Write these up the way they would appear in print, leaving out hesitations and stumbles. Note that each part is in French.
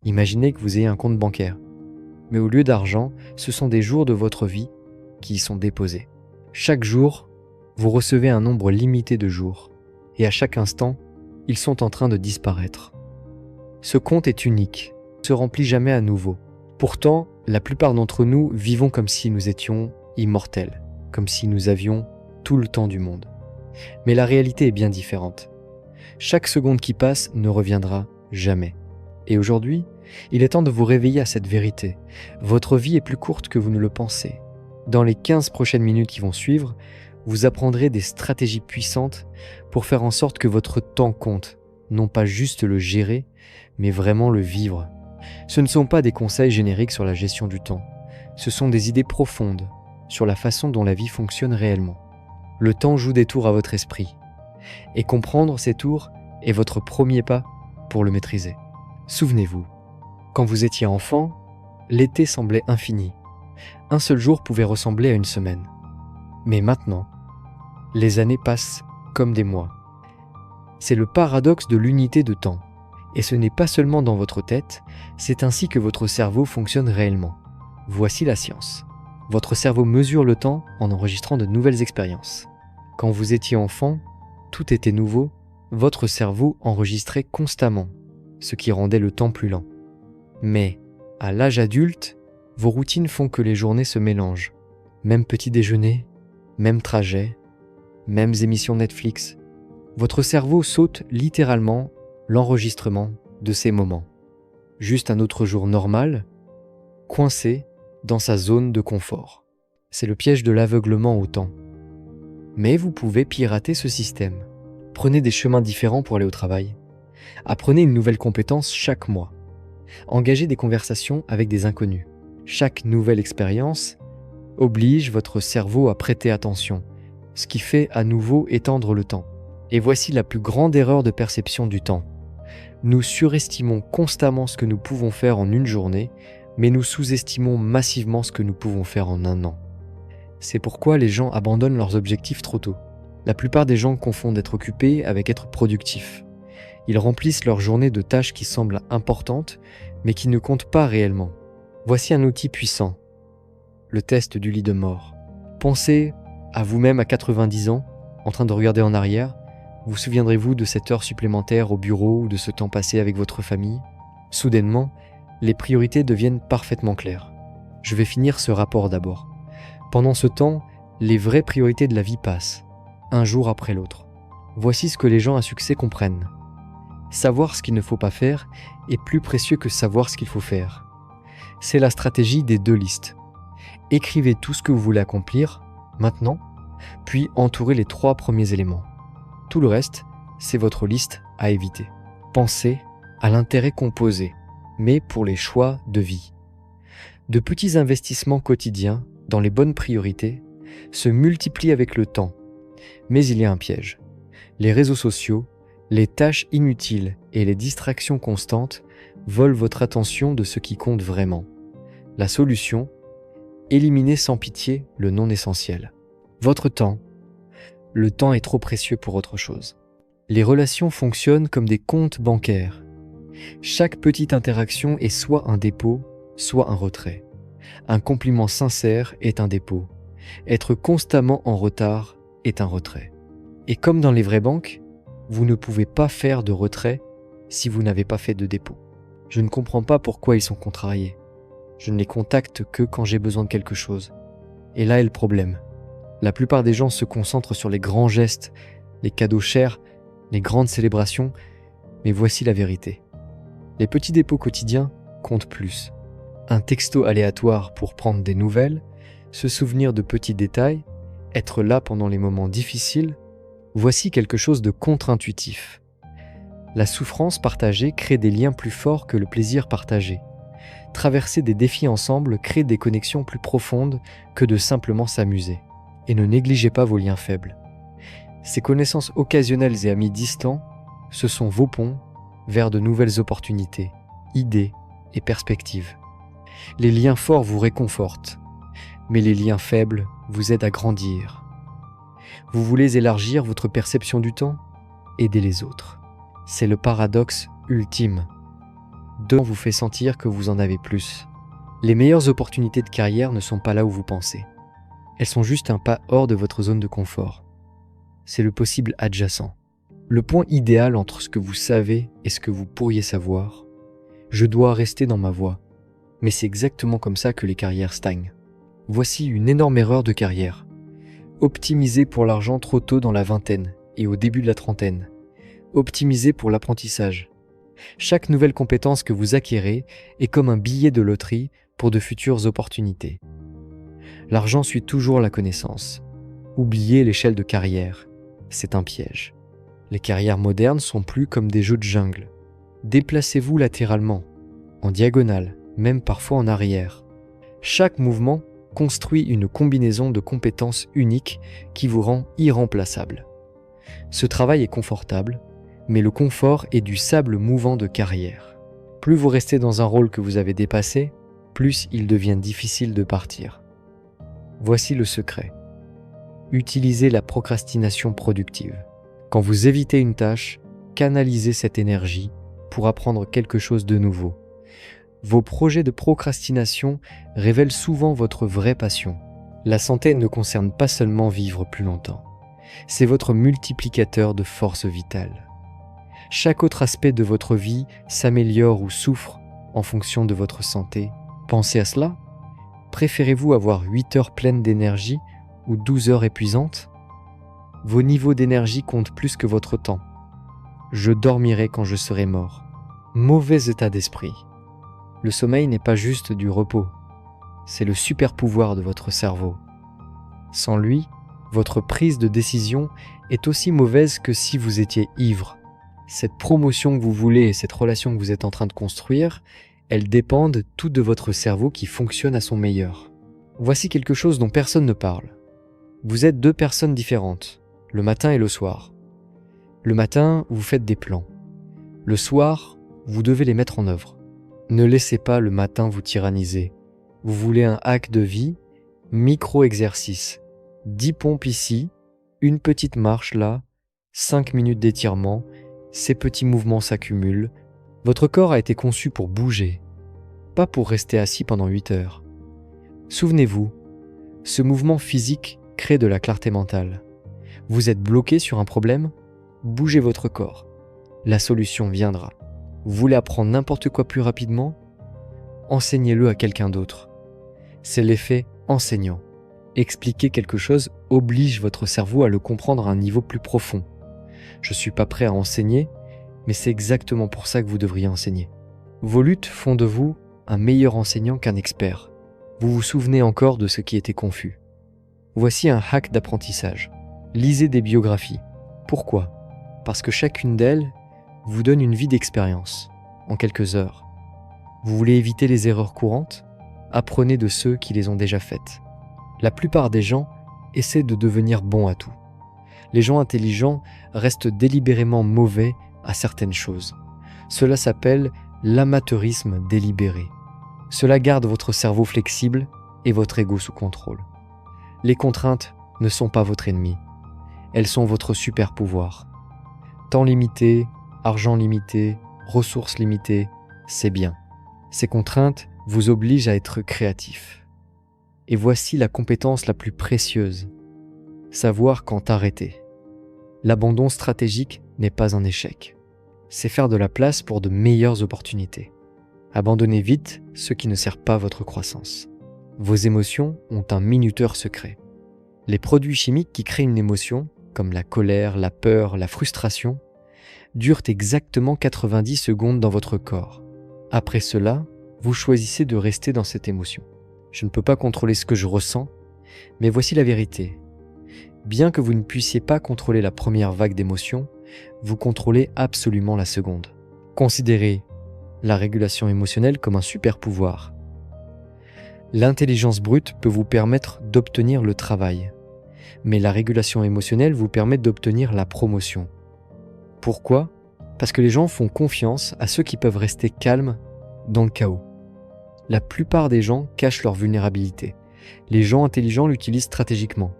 Imaginez que vous ayez un compte bancaire. Mais au lieu d'argent, ce sont des jours de votre vie qui y sont déposés. Chaque jour, vous recevez un nombre limité de jours. Et à chaque instant, ils sont en train de disparaître. Ce compte est unique, ne se remplit jamais à nouveau. Pourtant, la plupart d'entre nous vivons comme si nous étions immortels, comme si nous avions tout le temps du monde. Mais la réalité est bien différente. Chaque seconde qui passe ne reviendra jamais. Et aujourd'hui, il est temps de vous réveiller à cette vérité. Votre vie est plus courte que vous ne le pensez. Dans les 15 prochaines minutes qui vont suivre, vous apprendrez des stratégies puissantes pour faire en sorte que votre temps compte, non pas juste le gérer, mais vraiment le vivre. Ce ne sont pas des conseils génériques sur la gestion du temps, ce sont des idées profondes sur la façon dont la vie fonctionne réellement. Le temps joue des tours à votre esprit, et comprendre ces tours est votre premier pas pour le maîtriser. Souvenez-vous, quand vous étiez enfant, l'été semblait infini. Un seul jour pouvait ressembler à une semaine. Mais maintenant, les années passent comme des mois. C'est le paradoxe de l'unité de temps. Et ce n'est pas seulement dans votre tête, c'est ainsi que votre cerveau fonctionne réellement. Voici la science. Votre cerveau mesure le temps en enregistrant de nouvelles expériences. Quand vous étiez enfant, tout était nouveau, votre cerveau enregistrait constamment, ce qui rendait le temps plus lent. Mais, à l'âge adulte, vos routines font que les journées se mélangent. Même petit déjeuner, même trajet, mêmes émissions Netflix. Votre cerveau saute littéralement l'enregistrement de ces moments. Juste un autre jour normal, coincé dans sa zone de confort. C'est le piège de l'aveuglement au temps. Mais vous pouvez pirater ce système. Prenez des chemins différents pour aller au travail. Apprenez une nouvelle compétence chaque mois. Engagez des conversations avec des inconnus. Chaque nouvelle expérience oblige votre cerveau à prêter attention, ce qui fait à nouveau étendre le temps. Et voici la plus grande erreur de perception du temps. Nous surestimons constamment ce que nous pouvons faire en une journée, mais nous sous-estimons massivement ce que nous pouvons faire en un an. C'est pourquoi les gens abandonnent leurs objectifs trop tôt. La plupart des gens confondent être occupés avec être productifs. Ils remplissent leur journée de tâches qui semblent importantes, mais qui ne comptent pas réellement. Voici un outil puissant, le test du lit de mort. Pensez à vous-même à 90 ans, en train de regarder en arrière. Vous souviendrez-vous de cette heure supplémentaire au bureau ou de ce temps passé avec votre famille? Soudainement, les priorités deviennent parfaitement claires. Je vais finir ce rapport d'abord. Pendant ce temps, les vraies priorités de la vie passent, un jour après l'autre. Voici ce que les gens à succès comprennent. Savoir ce qu'il ne faut pas faire est plus précieux que savoir ce qu'il faut faire. C'est la stratégie des 2 listes. Écrivez tout ce que vous voulez accomplir, maintenant, puis entourez les 3 premiers éléments. Tout le reste, c'est votre liste à éviter. Pensez à l'intérêt composé, mais pour les choix de vie. De petits investissements quotidiens dans les bonnes priorités se multiplient avec le temps. Mais il y a un piège. Les réseaux sociaux, les tâches inutiles et les distractions constantes volent votre attention de ce qui compte vraiment. La solution, éliminez sans pitié le non essentiel. Votre temps. Le temps est trop précieux pour autre chose. Les relations fonctionnent comme des comptes bancaires. Chaque petite interaction est soit un dépôt, soit un retrait. Un compliment sincère est un dépôt. Être constamment en retard est un retrait. Et comme dans les vraies banques, vous ne pouvez pas faire de retrait si vous n'avez pas fait de dépôt. Je ne comprends pas pourquoi ils sont contrariés. Je ne les contacte que quand j'ai besoin de quelque chose. Et là est le problème. La plupart des gens se concentrent sur les grands gestes, les cadeaux chers, les grandes célébrations, mais voici la vérité. Les petits dépôts quotidiens comptent plus. Un texto aléatoire pour prendre des nouvelles, se souvenir de petits détails, être là pendant les moments difficiles, voici quelque chose de contre-intuitif. La souffrance partagée crée des liens plus forts que le plaisir partagé. Traverser des défis ensemble crée des connexions plus profondes que de simplement s'amuser. Et ne négligez pas vos liens faibles. Ces connaissances occasionnelles et amis distants, ce sont vos ponts vers de nouvelles opportunités, idées et perspectives. Les liens forts vous réconfortent, mais les liens faibles vous aident à grandir. Vous voulez élargir votre perception du temps? Aidez les autres. C'est le paradoxe ultime. 2 vous fait sentir que vous en avez plus. Les meilleures opportunités de carrière ne sont pas là où vous pensez. Elles sont juste un pas hors de votre zone de confort. C'est le possible adjacent. Le point idéal entre ce que vous savez et ce que vous pourriez savoir. Je dois rester dans ma voie. Mais c'est exactement comme ça que les carrières stagnent. Voici une énorme erreur de carrière. Optimiser pour l'argent trop tôt dans la vingtaine et au début de la trentaine. Optimiser pour l'apprentissage. Chaque nouvelle compétence que vous acquérez est comme un billet de loterie pour de futures opportunités. L'argent suit toujours la connaissance. Oubliez l'échelle de carrière. C'est un piège. Les carrières modernes sont plus comme des jeux de jungle. Déplacez-vous latéralement, en diagonale, même parfois en arrière. Chaque mouvement construit une combinaison de compétences uniques qui vous rend irremplaçable. Ce travail est confortable, mais le confort est du sable mouvant de carrière. Plus vous restez dans un rôle que vous avez dépassé, plus il devient difficile de partir. Voici le secret. Utilisez la procrastination productive. Quand vous évitez une tâche, canalisez cette énergie pour apprendre quelque chose de nouveau. Vos projets de procrastination révèlent souvent votre vraie passion. La santé ne concerne pas seulement vivre plus longtemps. C'est votre multiplicateur de force vitale. Chaque autre aspect de votre vie s'améliore ou souffre en fonction de votre santé. Pensez à cela. Préférez-vous avoir 8 heures pleines d'énergie ou 12 heures épuisantes? Vos niveaux d'énergie comptent plus que votre temps. Je dormirai quand je serai mort. Mauvais état d'esprit. Le sommeil n'est pas juste du repos, c'est le super pouvoir de votre cerveau. Sans lui, votre prise de décision est aussi mauvaise que si vous étiez ivre. Cette promotion que vous voulez et cette relation que vous êtes en train de construire, elles dépendent toutes de votre cerveau qui fonctionne à son meilleur. Voici quelque chose dont personne ne parle. Vous êtes 2 personnes différentes, le matin et le soir. Le matin, vous faites des plans. Le soir, vous devez les mettre en œuvre. Ne laissez pas le matin vous tyranniser. Vous voulez un hack de vie, micro-exercice. 10 pompes ici, une petite marche là, 5 minutes d'étirement, ces petits mouvements s'accumulent. Votre corps a été conçu pour bouger, pas pour rester assis pendant 8 heures. Souvenez-vous, ce mouvement physique crée de la clarté mentale. Vous êtes bloqué sur un problème? Bougez votre corps. La solution viendra. Vous voulez apprendre n'importe quoi plus rapidement? Enseignez-le à quelqu'un d'autre. C'est l'effet enseignant. Expliquer quelque chose oblige votre cerveau à le comprendre à un niveau plus profond. Je ne suis pas prêt à enseigner, mais c'est exactement pour ça que vous devriez enseigner. Vos luttes font de vous un meilleur enseignant qu'un expert. Vous vous souvenez encore de ce qui était confus. Voici un hack d'apprentissage. Lisez des biographies. Pourquoi? Parce que chacune d'elles vous donne une vie d'expérience, en quelques heures. Vous voulez éviter les erreurs courantes? Apprenez de ceux qui les ont déjà faites. La plupart des gens essaient de devenir bons à tout. Les gens intelligents restent délibérément mauvais à certaines choses. Cela s'appelle l'amateurisme délibéré. Cela garde votre cerveau flexible et votre ego sous contrôle. Les contraintes ne sont pas votre ennemi. Elles sont votre super pouvoir. Temps limité, argent limité, ressources limitées, c'est bien. Ces contraintes vous obligent à être créatif. Et voici la compétence la plus précieuse. Savoir quand arrêter. L'abandon stratégique n'est pas un échec. C'est faire de la place pour de meilleures opportunités. Abandonnez vite ce qui ne sert pas votre croissance. Vos émotions ont un minuteur secret. Les produits chimiques qui créent une émotion, comme la colère, la peur, la frustration, durent exactement 90 secondes dans votre corps. Après cela, vous choisissez de rester dans cette émotion. Je ne peux pas contrôler ce que je ressens, mais voici la vérité. Bien que vous ne puissiez pas contrôler la première vague d'émotions, vous contrôlez absolument la seconde. Considérez la régulation émotionnelle comme un super pouvoir. L'intelligence brute peut vous permettre d'obtenir le travail, mais la régulation émotionnelle vous permet d'obtenir la promotion. Pourquoi? Parce que les gens font confiance à ceux qui peuvent rester calmes dans le chaos. La plupart des gens cachent leur vulnérabilité. Les gens intelligents l'utilisent stratégiquement.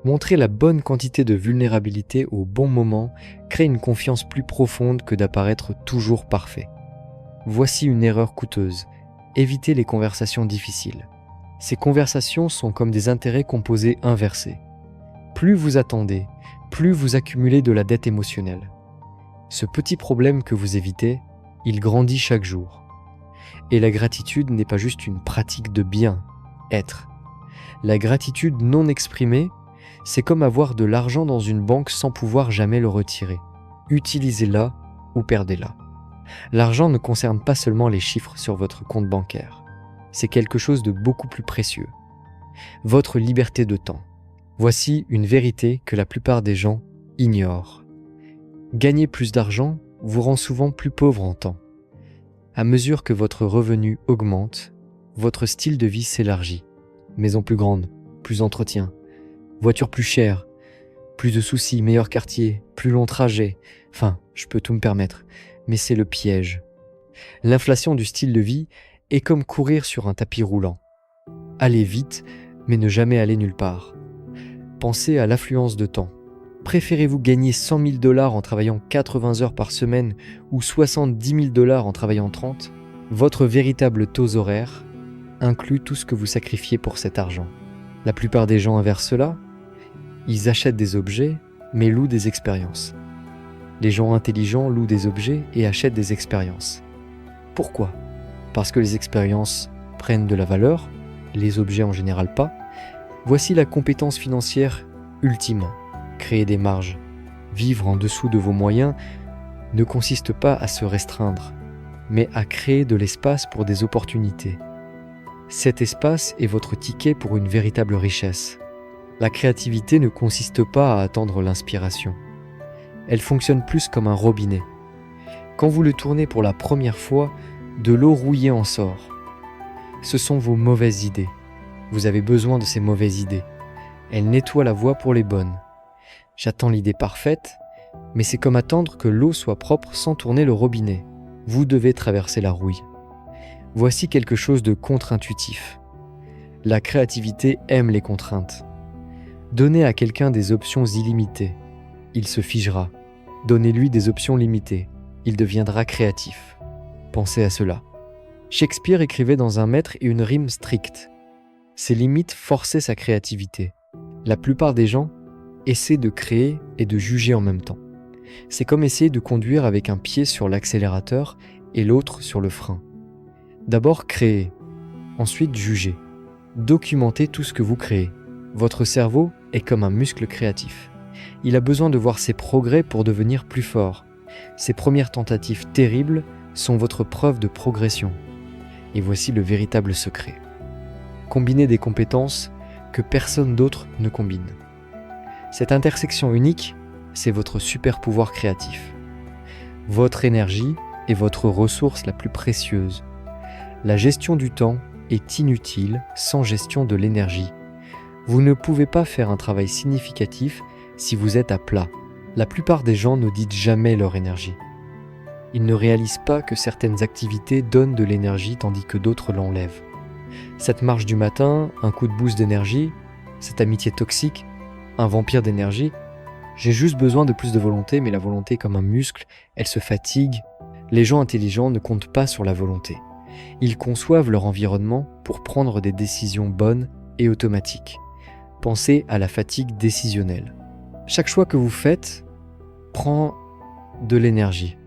Montrer la bonne quantité de vulnérabilité au bon moment crée une confiance plus profonde que d'apparaître toujours parfait. Voici une erreur coûteuse. Évitez les conversations difficiles. Ces conversations sont comme des intérêts composés inversés. Plus vous attendez, plus vous accumulez de la dette émotionnelle. Ce petit problème que vous évitez, il grandit chaque jour. Et la gratitude n'est pas juste une pratique de bien-être. La gratitude non exprimée, c'est comme avoir de l'argent dans une banque sans pouvoir jamais le retirer. Utilisez-la ou perdez-la. L'argent ne concerne pas seulement les chiffres sur votre compte bancaire. C'est quelque chose de beaucoup plus précieux. Votre liberté de temps. Voici une vérité que la plupart des gens ignorent. Gagner plus d'argent vous rend souvent plus pauvre en temps. À mesure que votre revenu augmente, votre style de vie s'élargit. Maison plus grande, plus entretien, voiture plus chère, plus de soucis, meilleur quartier, plus long trajet. Enfin, je peux tout me permettre, mais c'est le piège. L'inflation du style de vie est comme courir sur un tapis roulant. Allez vite, mais ne jamais aller nulle part. Pensez à l'affluence de temps. Préférez-vous gagner 100 000 $ en travaillant 80 heures par semaine ou 70 000 $ en travaillant 30 ? Votre véritable taux horaire inclut tout ce que vous sacrifiez pour cet argent. La plupart des gens inversent cela. Ils achètent des objets, mais louent des expériences. Les gens intelligents louent des objets et achètent des expériences. Pourquoi ? Parce que les expériences prennent de la valeur, les objets en général pas. Voici la compétence financière ultime. Créer des marges. Vivre en dessous de vos moyens ne consiste pas à se restreindre, mais à créer de l'espace pour des opportunités. Cet espace est votre ticket pour une véritable richesse. La créativité ne consiste pas à attendre l'inspiration. Elle fonctionne plus comme un robinet. Quand vous le tournez pour la première fois, de l'eau rouillée en sort. Ce sont vos mauvaises idées. Vous avez besoin de ces mauvaises idées. Elles nettoient la voie pour les bonnes. J'attends l'idée parfaite, mais c'est comme attendre que l'eau soit propre sans tourner le robinet. Vous devez traverser la rouille. Voici quelque chose de contre-intuitif. La créativité aime les contraintes. Donnez à quelqu'un des options illimitées. Il se figera. Donnez-lui des options limitées. Il deviendra créatif. Pensez à cela. Shakespeare écrivait dans un mètre et une rime stricte. Ses limites forçaient sa créativité. La plupart des gens essaient de créer et de juger en même temps. C'est comme essayer de conduire avec un pied sur l'accélérateur et l'autre sur le frein. D'abord créer, ensuite juger. Documentez tout ce que vous créez. Votre cerveau est comme un muscle créatif. Il a besoin de voir ses progrès pour devenir plus fort. Ces premières tentatives terribles sont votre preuve de progression. Et voici le véritable secret. Combinez des compétences que personne d'autre ne combine. Cette intersection unique, c'est votre super pouvoir créatif. Votre énergie est votre ressource la plus précieuse. La gestion du temps est inutile sans gestion de l'énergie. Vous ne pouvez pas faire un travail significatif si vous êtes à plat. La plupart des gens ne disent jamais leur énergie. Ils ne réalisent pas que certaines activités donnent de l'énergie tandis que d'autres l'enlèvent. Cette marche du matin, un coup de boost d'énergie, cette amitié toxique, un vampire d'énergie. J'ai juste besoin de plus de volonté, mais la volonté est comme un muscle, elle se fatigue. Les gens intelligents ne comptent pas sur la volonté. Ils conçoivent leur environnement pour prendre des décisions bonnes et automatiques. Pensez à la fatigue décisionnelle. Chaque choix que vous faites prend de l'énergie.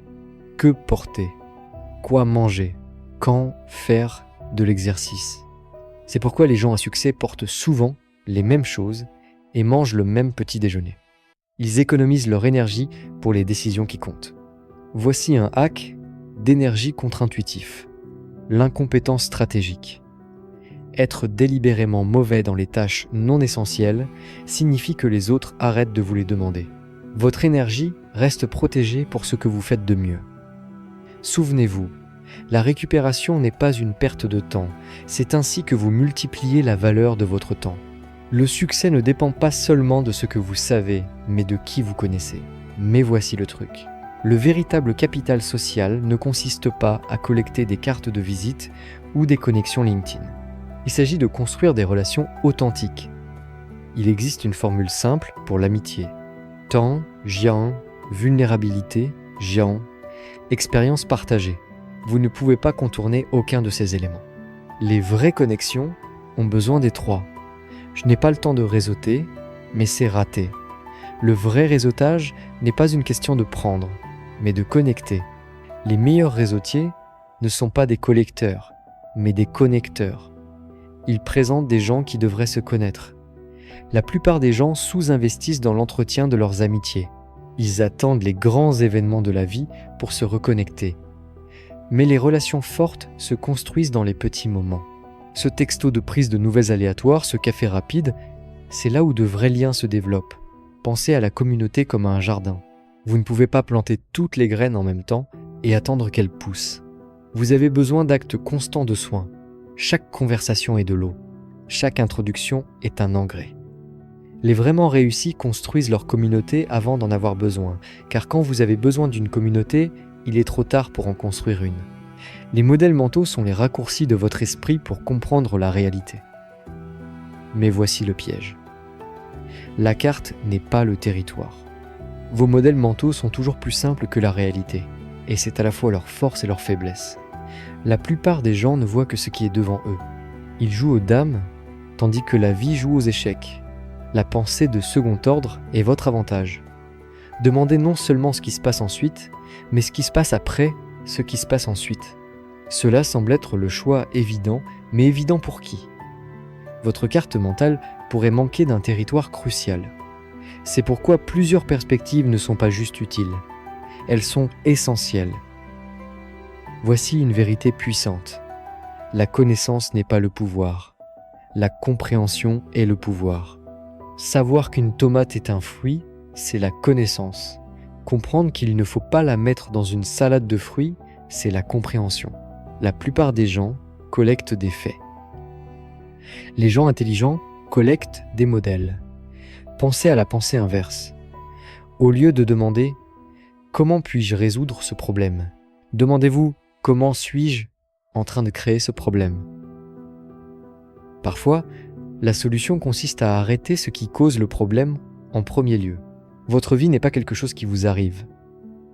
Que porter ? Quoi manger ? Quand faire de l'exercice ? C'est pourquoi les gens à succès portent souvent les mêmes choses et mangent le même petit déjeuner. Ils économisent leur énergie pour les décisions qui comptent. Voici un hack d'énergie contre-intuitif. L'incompétence stratégique. Être délibérément mauvais dans les tâches non essentielles signifie que les autres arrêtent de vous les demander. Votre énergie reste protégée pour ce que vous faites de mieux. Souvenez-vous, la récupération n'est pas une perte de temps, c'est ainsi que vous multipliez la valeur de votre temps. Le succès ne dépend pas seulement de ce que vous savez, mais de qui vous connaissez. Mais voici le truc. Le véritable capital social ne consiste pas à collecter des cartes de visite ou des connexions LinkedIn. Il s'agit de construire des relations authentiques. Il existe une formule simple pour l'amitié. Temps, jian, vulnérabilité, jian, expérience partagée. Vous ne pouvez pas contourner aucun de ces éléments. Les vraies connexions ont besoin des trois. Je n'ai pas le temps de réseauter, mais c'est raté. Le vrai réseautage n'est pas une question de prendre, mais de connecter. Les meilleurs réseautiers ne sont pas des collecteurs, mais des connecteurs. Ils présentent des gens qui devraient se connaître. La plupart des gens sous-investissent dans l'entretien de leurs amitiés. Ils attendent les grands événements de la vie pour se reconnecter. Mais les relations fortes se construisent dans les petits moments. Ce texto de prise de nouvelles aléatoires, ce café rapide, c'est là où de vrais liens se développent. Pensez à la communauté comme à un jardin. Vous ne pouvez pas planter toutes les graines en même temps et attendre qu'elles poussent. Vous avez besoin d'actes constants de soins. Chaque conversation est de l'eau. Chaque introduction est un engrais. Les vraiment réussis construisent leur communauté avant d'en avoir besoin, car quand vous avez besoin d'une communauté, il est trop tard pour en construire une. Les modèles mentaux sont les raccourcis de votre esprit pour comprendre la réalité. Mais voici le piège. La carte n'est pas le territoire. Vos modèles mentaux sont toujours plus simples que la réalité, et c'est à la fois leur force et leur faiblesse. La plupart des gens ne voient que ce qui est devant eux. Ils jouent aux dames, tandis que la vie joue aux échecs. La pensée de second ordre est votre avantage. Demandez non seulement ce qui se passe ensuite, mais ce qui se passe après ce qui se passe ensuite. Cela semble être le choix évident, mais évident pour qui ? Votre carte mentale pourrait manquer d'un territoire crucial. C'est pourquoi plusieurs perspectives ne sont pas juste utiles. Elles sont essentielles. Voici une vérité puissante. La connaissance n'est pas le pouvoir. La compréhension est le pouvoir. Savoir qu'une tomate est un fruit, c'est la connaissance. Comprendre qu'il ne faut pas la mettre dans une salade de fruits, c'est la compréhension. La plupart des gens collectent des faits. Les gens intelligents collectent des modèles. Pensez à la pensée inverse. Au lieu de demander « Comment puis-je résoudre ce problème ?», demandez-vous « Comment suis-je en train de créer ce problème ?» Parfois, la solution consiste à arrêter ce qui cause le problème en premier lieu. Votre vie n'est pas quelque chose qui vous arrive.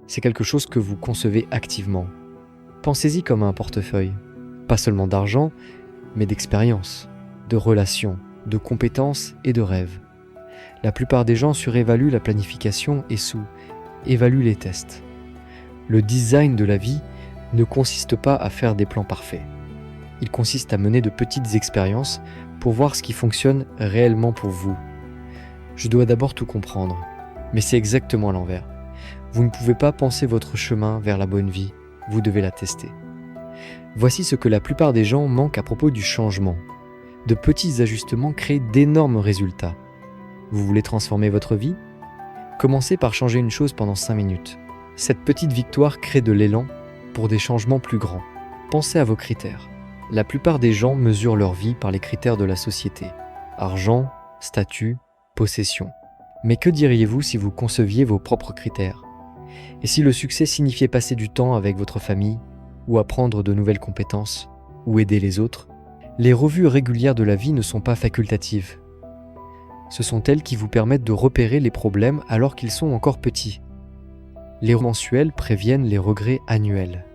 C'est quelque chose que vous concevez activement. Pensez-y comme à un portefeuille. Pas seulement d'argent, mais d'expérience, de relations, de compétences et de rêves. La plupart des gens surévaluent la planification et sous-évaluent les tests. Le design de la vie ne consiste pas à faire des plans parfaits. Il consiste à mener de petites expériences pour voir ce qui fonctionne réellement pour vous. Je dois d'abord tout comprendre, mais c'est exactement à l'envers. Vous ne pouvez pas penser votre chemin vers la bonne vie, vous devez la tester. Voici ce que la plupart des gens manquent à propos du changement. De petits ajustements créent d'énormes résultats. Vous voulez transformer votre vie ? Commencez par changer une chose pendant 5 minutes. Cette petite victoire crée de l'élan pour des changements plus grands. Pensez à vos critères. La plupart des gens mesurent leur vie par les critères de la société. Argent, statut, possession. Mais que diriez-vous si vous conceviez vos propres critères ? Et si le succès signifiait passer du temps avec votre famille, ou apprendre de nouvelles compétences, ou aider les autres ? Les revues régulières de la vie ne sont pas facultatives. Ce sont elles qui vous permettent de repérer les problèmes alors qu'ils sont encore petits. Les mensuels préviennent les regrets annuels.